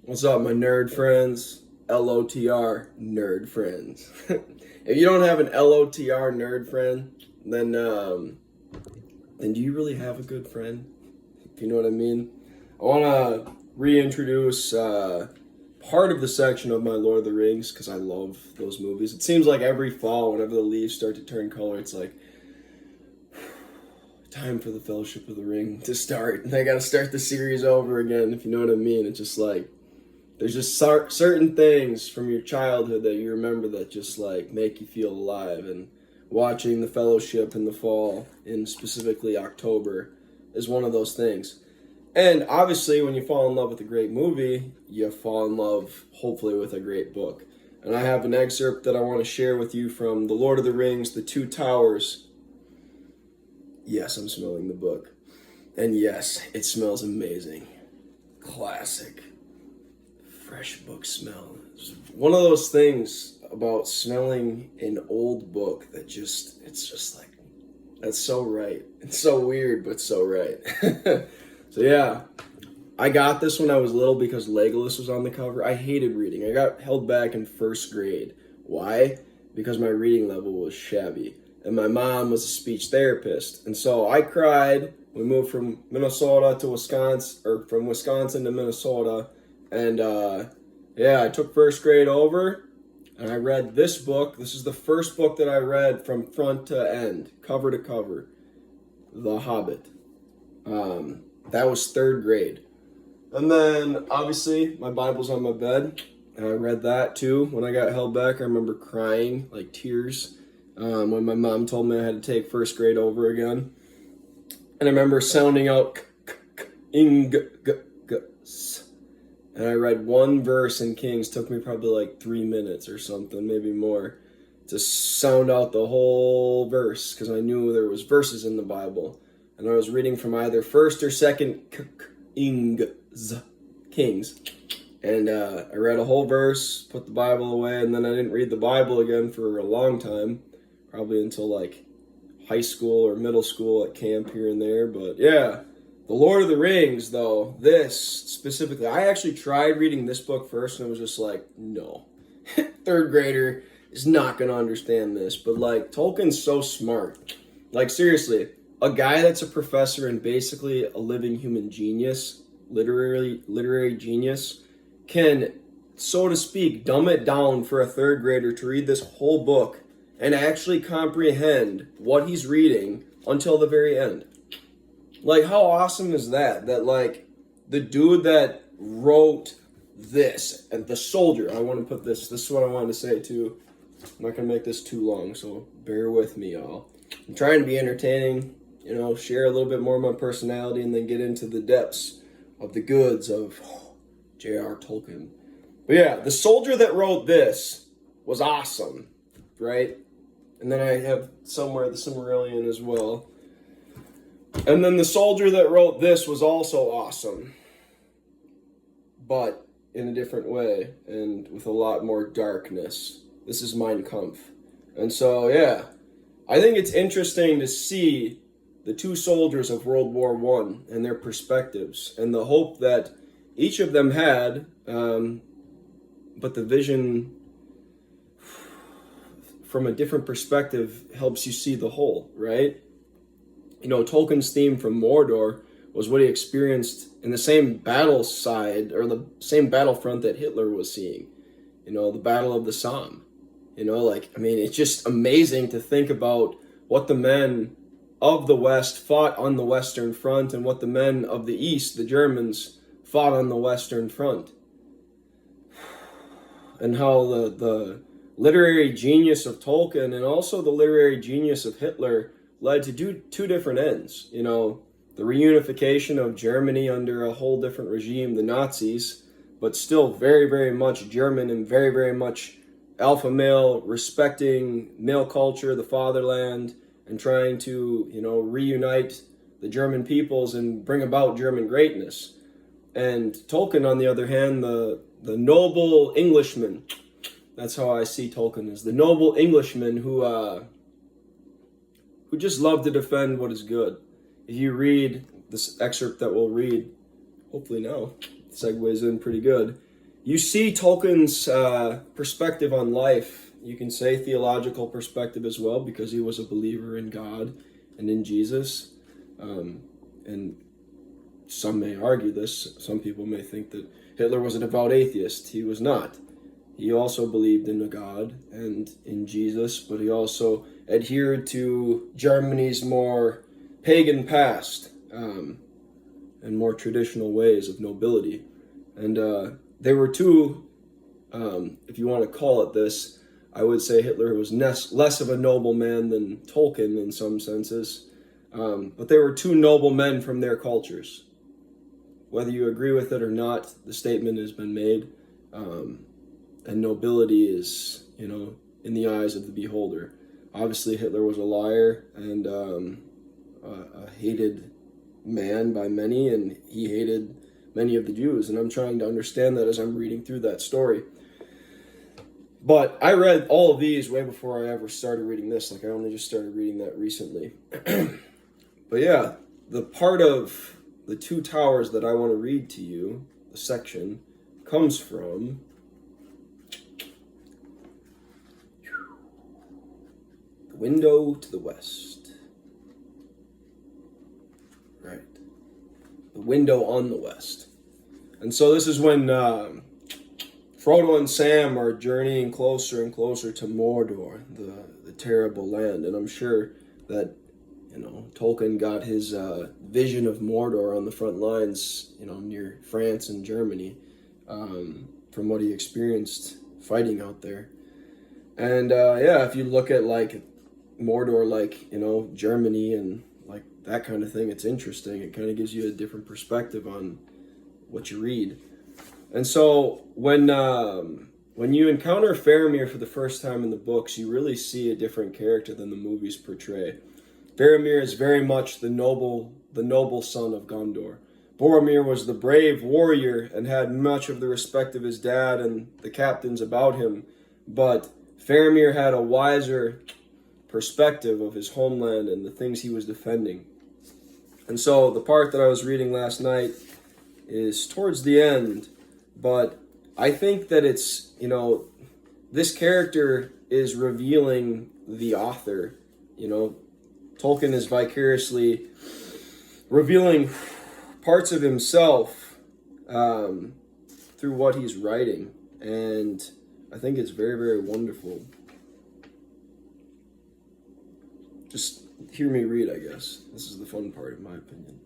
What's up, my nerd friends? LOTR nerd friends. If you don't have an LOTR nerd friend, then do you really have a good friend? If you know what I mean. I want to reintroduce part of the section of my Lord of the Rings because I love those movies. It seems like every fall, whenever the leaves start to turn color, it's like time for the Fellowship of the Ring to start. They got to start the series over again, if you know what I mean. It's just like there's just certain things from your childhood that you remember that just like make you feel alive. And watching the Fellowship in the fall, in specifically October, is one of those things. And obviously, when you fall in love with a great movie, you fall in love, hopefully, with a great book. And I have an excerpt that I want to share with you from The Lord of the Rings, The Two Towers. Yes, I'm smelling the book. And yes, it smells amazing. Classic. Fresh book smell. It's one of those things about smelling an old book that it's just like, that's so right. It's so weird, but so right. So yeah, I got this when I was little because Legolas was on the cover. I hated reading. I got held back in first grade. Why? Because my reading level was shabby. And my mom was a speech therapist. And so I cried. We moved from Minnesota to Wisconsin, or from Wisconsin to Minnesota. And I took first grade over, and I read this book. This is the first book that I read from front to end, cover to cover, The Hobbit. That was third grade. And then, obviously, my Bible's on my bed, and I read that too. When I got held back, I remember crying, like tears, when my mom told me I had to take first grade over again. And I remember sounding out and I read one verse in Kings. Took me probably like 3 minutes or something, maybe more, to sound out the whole verse because I knew there was verses in the Bible. And I was reading from either first or second Kings. And I read a whole verse, put the Bible away, and then I didn't read the Bible again for a long time, probably until like high school or middle school at camp here and there. But yeah, The Lord of the Rings, though, this specifically, I actually tried reading this book first and it was just like, no, third grader is not going to understand this. But like, Tolkien's so smart. Like, seriously, a guy that's a professor and basically a living human genius, literary genius, can, so to speak, dumb it down for a third grader to read this whole book and actually comprehend what he's reading until the very end. Like, how awesome is that? That, like, the dude that wrote this, and the soldier, I want to put this is what I wanted to say, too. I'm not going to make this too long, so bear with me, y'all. I'm trying to be entertaining, share a little bit more of my personality, and then get into the depths of the goods of J.R.R. Tolkien. But yeah, the soldier that wrote this was awesome, right? And then I have somewhere the Silmarillion as well. And then the soldier that wrote this was also awesome, but in a different way and with a lot more darkness. This is Mein Kampf. And so, yeah, I think it's interesting to see the two soldiers of World War I and their perspectives and the hope that each of them had, but the vision from a different perspective helps you see the whole, right? Tolkien's theme from Mordor was what he experienced in the same battle side, or the same battlefront that Hitler was seeing. The Battle of the Somme. It's just amazing to think about what the men of the West fought on the Western Front and what the men of the East, the Germans, fought on the Western Front. And how the literary genius of Tolkien and also the literary genius of Hitler led to two different ends. The reunification of Germany under a whole different regime, the Nazis, but still very, very much German and very, very much alpha male, respecting male culture, the fatherland, and trying to, reunite the German peoples and bring about German greatness. And Tolkien, on the other hand, the noble Englishman. That's how I see Tolkien, as the noble Englishman who just love to defend what is good. If you read this excerpt that we'll read, hopefully now, segues in pretty good. you see Tolkien's perspective on life. You can say theological perspective as well, because he was a believer in God and in Jesus. And some may argue this. Some people may think that Hitler was a devout atheist. He was not. He also believed in a God and in Jesus, but he also adhered to Germany's more pagan past and more traditional ways of nobility. And there were two, if you want to call it this, I would say Hitler was less of a noble man than Tolkien in some senses. But they were two noble men from their cultures. Whether you agree with it or not, the statement has been made. And nobility is, in the eyes of the beholder. Obviously, Hitler was a liar and a hated man by many, and he hated many of the Jews. And I'm trying to understand that as I'm reading through that story. But I read all of these way before I ever started reading this. Like, I only just started reading that recently. But yeah, the part of the Two Towers that I want to read to you, the section, comes from The Window to the West. Right. The Window on the West. And so this is when Frodo and Sam are journeying closer and closer to Mordor, the terrible land. And I'm sure that, Tolkien got his vision of Mordor on the front lines, near France and Germany, from what he experienced fighting out there. And if you look at like Mordor, like, Germany and like that kind of thing, it's interesting. It kind of gives you a different perspective on what you read. And so when you encounter Faramir for the first time in the books, you really see a different character than the movies portray. Faramir is very much the noble son of Gondor. Boromir was the brave warrior and had much of the respect of his dad and the captains about him, but Faramir had a wiser perspective of his homeland and the things he was defending. And so the part that I was reading last night is towards the end, but I think that it's, this character is revealing the author. Tolkien is vicariously revealing parts of himself through what he's writing, and I think it's very, very wonderful. Just hear me read, I guess. This is the fun part, in my opinion.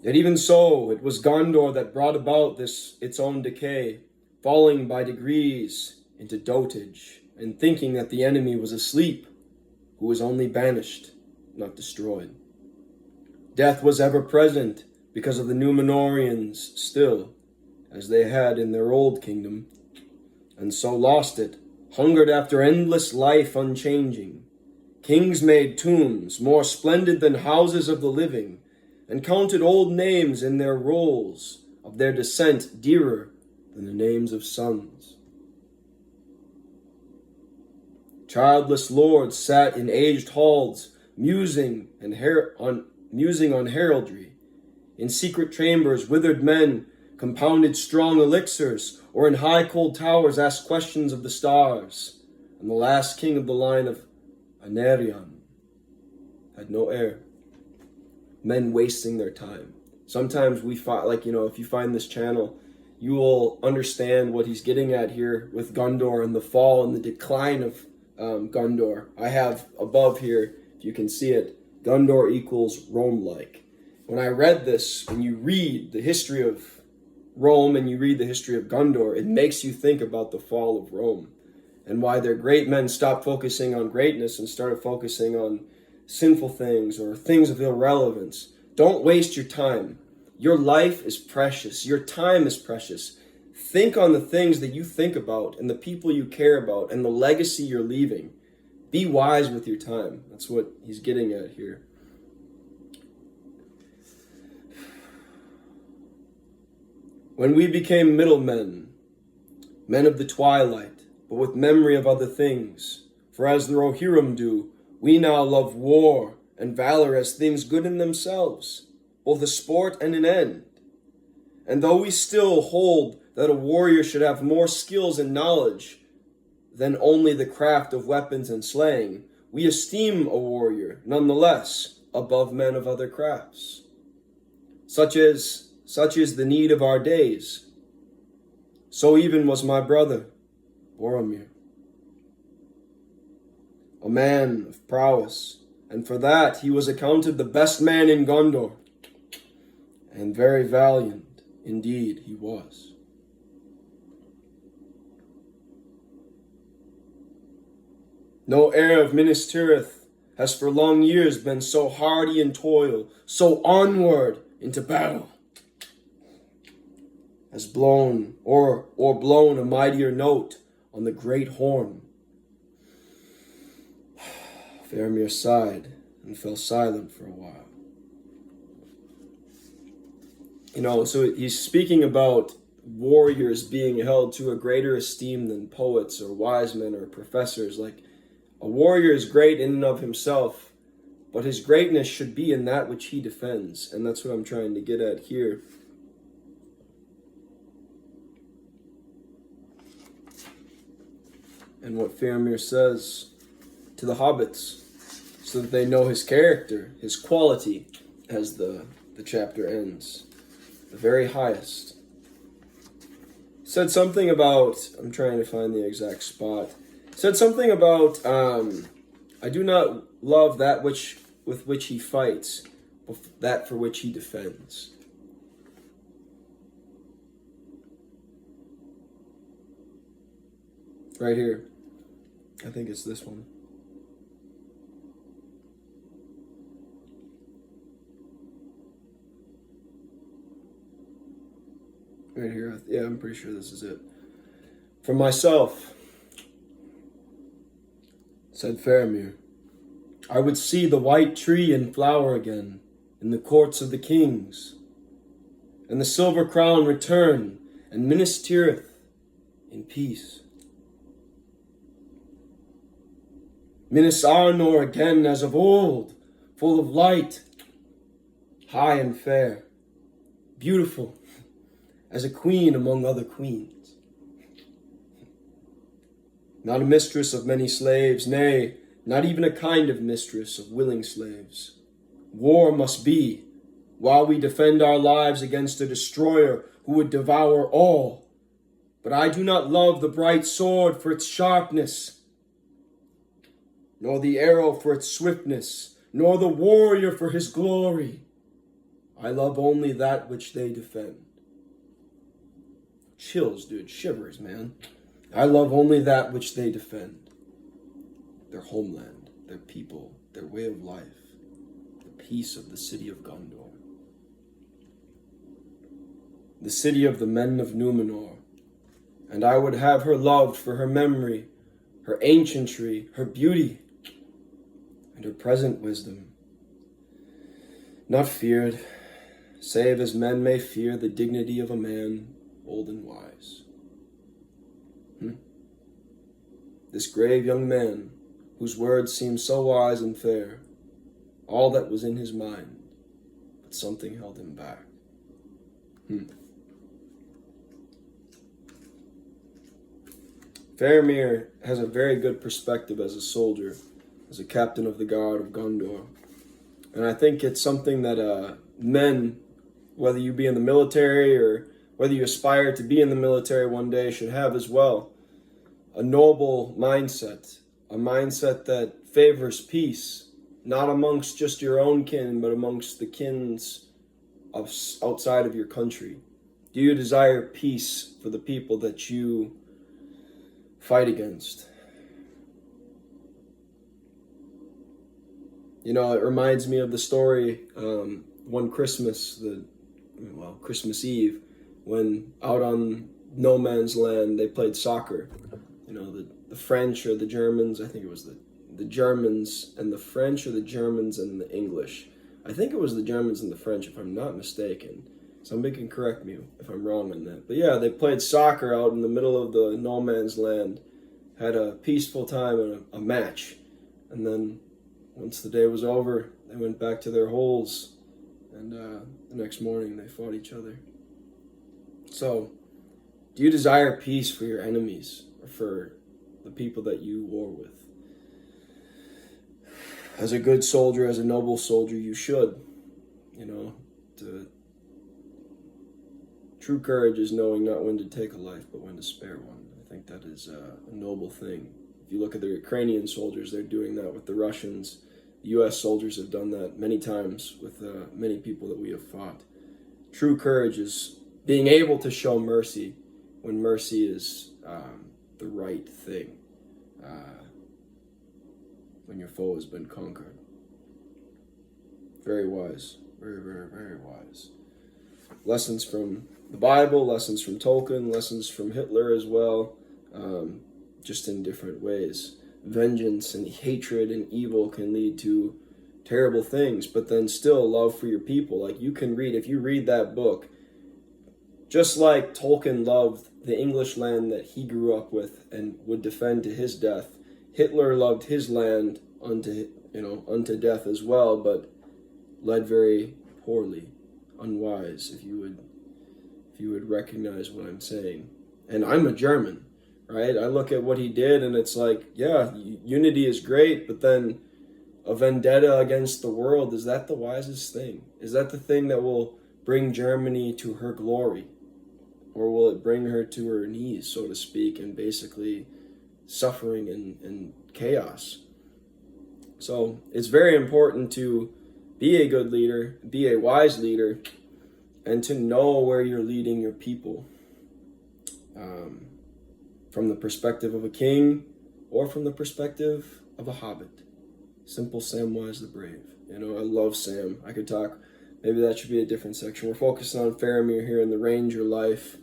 Yet even so, it was Gondor that brought about its own decay, falling by degrees into dotage, and thinking that the enemy was asleep, who was only banished, not destroyed. Death was ever present because of the Númenóreans still, as they had in their old kingdom, and so lost it, hungered after endless life unchanging. Kings made tombs more splendid than houses of the living, and counted old names in their rolls of their descent dearer than the names of sons. Childless lords sat in aged halls, musing on heraldry. In secret chambers, withered men compounded strong elixirs, or in high cold towers asked questions of the stars. And the last king of the line of Anarion had no heir. Men wasting their time. Sometimes we find, if you find this channel, you will understand what he's getting at here with Gondor and the fall and the decline of Gondor. I have above here, if you can see it, Gondor equals Rome-like. When I read this, when you read the history of Rome and you read the history of Gondor, it makes you think about the fall of Rome and why their great men stopped focusing on greatness and started focusing on sinful things or things of irrelevance. Don't waste your time. Your life is precious. Your time is precious. Think on the things that you think about and the people you care about and the legacy you're leaving. Be wise with your time. That's what he's getting at here. When we became middlemen, men of the twilight, but with memory of other things, for as the Rohirrim do, we now love war and valor as things good in themselves, both a sport and an end. And though we still hold that a warrior should have more skills and knowledge than only the craft of weapons and slaying, we esteem a warrior, nonetheless, above men of other crafts. Such is the need of our days. So even was my brother, Boromir, a man of prowess, and for that he was accounted the best man in Gondor, and very valiant indeed he was. No heir of Minas Tirith has for long years been so hardy in toil, so onward into battle, has blown or blown a mightier note on the great horn. Faramir sighed and fell silent for a while. So he's speaking about warriors being held to a greater esteem than poets or wise men or professors. Like, a warrior is great in and of himself, but his greatness should be in that which he defends. And that's what I'm trying to get at here. And what Faramir says to the hobbits, so that they know his character, his quality, as the chapter ends. The very highest. Said something about, I'm trying to find the exact spot. Said something about, I do not love that with which he fights, but that for which he defends. Right here. I think it's this one. Right here. Yeah, I'm pretty sure this is it. For myself, said Faramir, I would see the white tree in flower again in the courts of the kings, and the silver crown return, and Minas Tirith in peace. Minas Arnor again as of old, full of light, high and fair, beautiful as a queen among other queens. Not a mistress of many slaves, nay, not even a kind of mistress of willing slaves. War must be, while we defend our lives against a destroyer who would devour all. But I do not love the bright sword for its sharpness, nor the arrow for its swiftness, nor the warrior for his glory. I love only that which they defend. Chills, dude, shivers, man. I love only that which they defend. Their homeland, their people, their way of life, the peace of the city of Gondor. The city of the men of Numenor. And I would have her loved for her memory, her ancientry, her beauty, and her present wisdom. Not feared, save as men may fear the dignity of a man old and wise. This grave young man, whose words seemed so wise and fair, all that was in his mind, but something held him back. Faramir has a very good perspective as a soldier, as a captain of the guard of Gondor. And I think it's something that men, whether you be in the military or whether you aspire to be in the military one day, should have as well. A noble mindset, a mindset that favors peace, not amongst just your own kin, but amongst the kins of outside of your country. Do you desire peace for the people that you fight against? It reminds me of the story one Christmas, Christmas Eve, when out on no man's land they played soccer. The French or the Germans, I think it was the Germans and the French, or the Germans and the English. I think it was the Germans and the French, if I'm not mistaken. Somebody can correct me if I'm wrong on that. But yeah, they played soccer out in the middle of the no man's land, had a peaceful time and a match. And then once the day was over, they went back to their holes, and the next morning they fought each other. So, do you desire peace for your enemies or for the people that you war with? As a good soldier, as a noble soldier, you should. True courage is knowing not when to take a life, but when to spare one. I think that is a noble thing. If you look at the Ukrainian soldiers, they're doing that with the Russians. The U.S. soldiers have done that many times with many people that we have fought. True courage is being able to show mercy when mercy is the right thing, when your foe has been conquered. Very wise. Very, very, very wise. Lessons from the Bible, lessons from Tolkien, lessons from Hitler as well, just in different ways. Vengeance and hatred and evil can lead to terrible things, but then still love for your people. Like, you can read, if you read that book, just like Tolkien loved the English land that he grew up with and would defend to his death, Hitler loved his land unto death as well, but led very poorly, unwise, if you would recognize what I'm saying. And I'm a German, right? I look at what he did and it's like, yeah, unity is great, but then a vendetta against the world, is that the wisest thing? Is that the thing that will bring Germany to her glory? Or will it bring her to her knees, so to speak, and basically suffering and chaos? So it's very important to be a good leader, be a wise leader, and to know where you're leading your people. From the perspective of a king or from the perspective of a hobbit. Simple Samwise the Brave. I love Sam. I could talk, maybe that should be a different section. We're focusing on Faramir here in the Ranger life,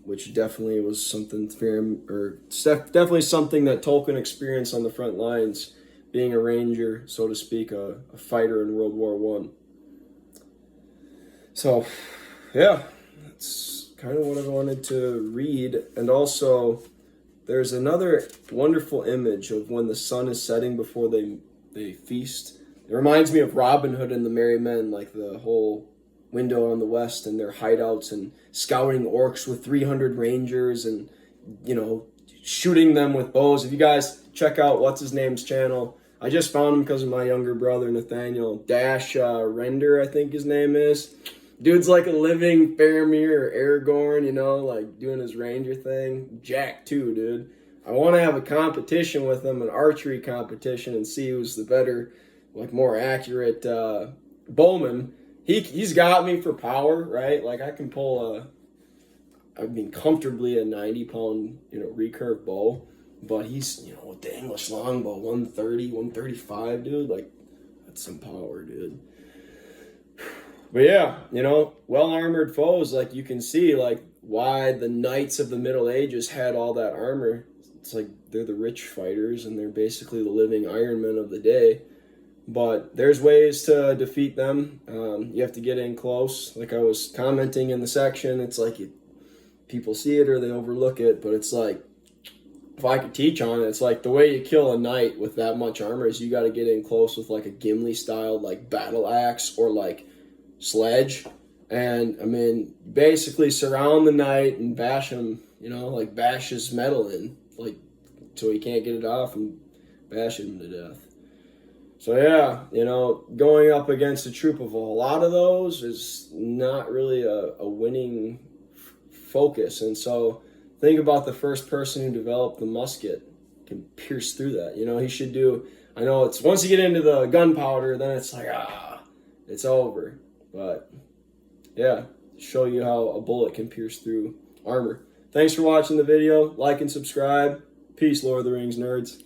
which definitely was something, definitely something that Tolkien experienced on the front lines, being a ranger, so to speak, a fighter in World War I. So, yeah, that's kind of what I wanted to read. And also, there's another wonderful image of when the sun is setting before they feast. It reminds me of Robin Hood and the Merry Men, like the whole window on the west and their hideouts and scouting orcs with 300 rangers and, shooting them with bows. If you guys check out what's-his-name's channel, I just found him because of my younger brother, Nathaniel Render, I think his name is. Dude's like a living Faramir or Aragorn, like doing his ranger thing. Jack too, dude. I want to have a competition with him, an archery competition, and see who's the better, more accurate bowman. He's got me for power, right? Like, I can pull comfortably a 90-pound, recurve bow. But he's, with the English longbow, 130, 135, dude. Like, that's some power, dude. But yeah, well-armored foes, like, you can see, like, why the knights of the Middle Ages had all that armor. It's like they're the rich fighters, and they're basically the living Iron Men of the day. But there's ways to defeat them. You have to get in close. Like I was commenting in the section, it's like people see it or they overlook it, but it's like, if I could teach on it, it's like the way you kill a knight with that much armor is you got to get in close with like a Gimli-style like battle axe or like sledge, and basically surround the knight and bash him, like bash his metal in, like, so he can't get it off and bash him to death. So yeah, going up against a troop of a lot of those is not really a winning focus. And so think about the first person who developed the musket can pierce through that. He should do, I know it's, once you get into the gunpowder, then it's like, it's over. But yeah, show you how a bullet can pierce through armor. Thanks for watching the video. Like and subscribe. Peace, Lord of the Rings nerds.